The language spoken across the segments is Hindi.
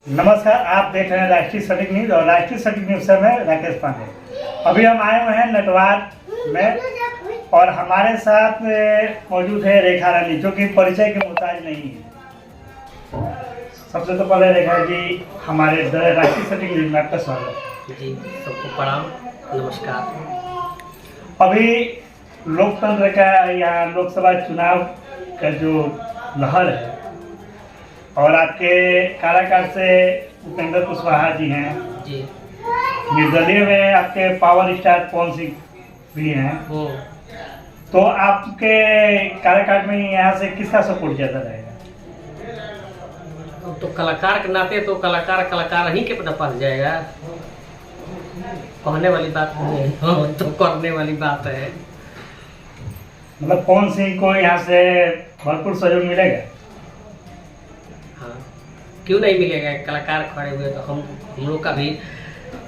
नमस्कार, आप देख रहे हैं राष्ट्रीय सटीक न्यूज और राष्ट्रीय सटीक न्यूज से मैं राकेश पांडे। अभी हम आए हुए हैं नटवार में और हमारे साथ मौजूद है रेखा रानी, जो कि परिचय के मोहताज नहीं है। सबसे तो पहले रेखा जी, हमारे राष्ट्रीय सटीक न्यूज में आपका स्वागत जी। सबको प्रणाम, नमस्कार। अभी लोकतंत्र का या लोकसभा चुनाव का जो लहर है और आपके काराकाट से उपेंद्र कुशवाहा जी हैं जी। निर्दलीय में आपके पावर स्टार पवन सिंह भी हैं, तो आपके काराकाट में यहाँ से किसका सपोर्ट ज़्यादा रहेगा? तो कलाकार के नाते तो कलाकार ही के पास जाएगा। कहने वाली बात नहीं है, तो करने वाली बात है। मतलब पवन सिंह को यहाँ से भरपूर सहयोग मिलेगा? हाँ, क्यों नहीं मिलेगा? कलाकार खड़े हुए तो हम लोग का भी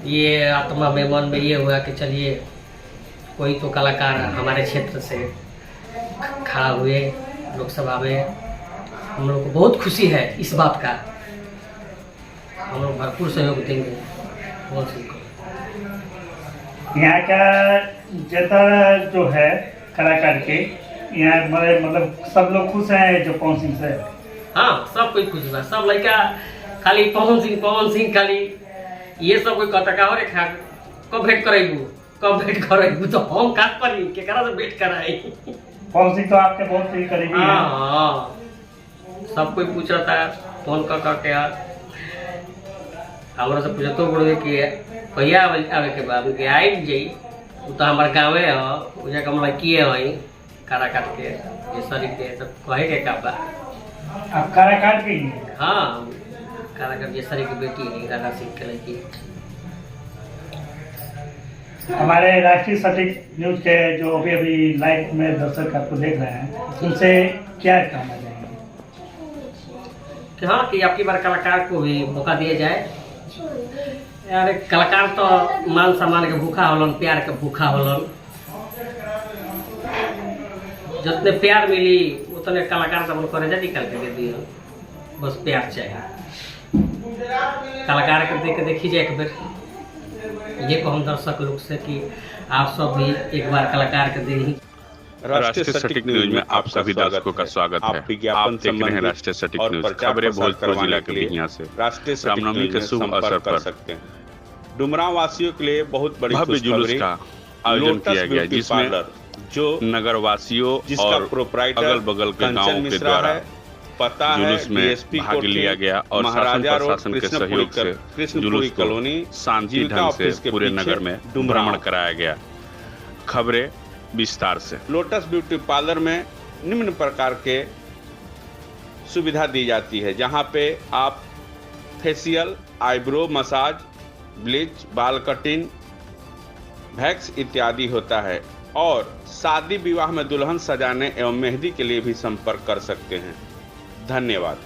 ये आत्मा में मन में ये हुआ कि चलिए कोई तो कलाकार हमारे क्षेत्र से खड़ा हुए लोकसभा में। हम लोग को बहुत खुशी है इस बात का। हम लोग भरपूर सहयोग देंगे पवन सिंह को। यहाँ का जनता जो है कलाकार के, यहाँ मतलब सब लोग खुश हैं जो पवन सिंह से? हाँ, सब कोई खुश बा। सब लड़का खाली पवन सिंह खाली ये सब कोई कहता का रे खा कब भेंट करेबू तो हम काट पर केकरा से भेंट कराई। पवन सिंह तो आपके बहुत ही करीबी हैं। हाँ, सब कोई पूछ रहा था फोन कर के यार, हमरा से पूछतो बोले कि कहिया आवे के बाद के आई जाई। तो हमारे गाँवे है, उजा के लड़की है वही काराकाट के ये सरी के, तो कहे के का बा। आप काराकाट के ही हैं? हाँ, काराकाट ये सरी की बेटी है, राधा सिंह के लड़की। हमारे राष्ट्रीय सटीक न्यूज के जो अभी लाइव में दर्शक आपको देख रहे हैं, उनसे क्या कहना चाहेंगे? कि हाँ, कि आपकी बार कलाकार को भी मौका दिया जाए। यार कलाकार तो मान सम्मान के भूखा होलन, प्यार के भूखा होलन। जितने प्यार मिली उतने कलाकार सब लोग करे निकाल के दिए। बस प्यार चाहिए। कलाकार के देख के देखी जाए एक बार। ये को हम दर्शक लोग से कि आप सब भी एक बार कलाकार के दे। राष्ट्रीय सटीक न्यूज में आप सभी दर्शकों का स्वागत है। आप देख रहे हैं राष्ट्रीय सटीक न्यूज। खबरें भोजपुर जिला के लिए यहाँ से रामनवमी के शुभ अवसर पर सकते हैं। डुमरांव वासियों के लिए बहुत बड़ी भव्य जुलूस का आयोजन किया गया, जिसमें जो नगर वासियों और अगल बगल के गाँवों के द्वारा पता जुलूस में भाग लिया गया और शासन प्रशासन के सहयोग से जुलूस कॉलोनी शांति ढंग से पूरे नगर में भ्रमण कराया गया। खबरें विस्तार से। लोटस ब्यूटी पार्लर में निम्न प्रकार के सुविधा दी जाती है, जहां पे आप फेशियल, आईब्रो मसाज, ब्लीच, बाल कटिंग, वैक्स इत्यादि होता है। और शादी विवाह में दुल्हन सजाने एवं मेहंदी के लिए भी संपर्क कर सकते हैं। धन्यवाद।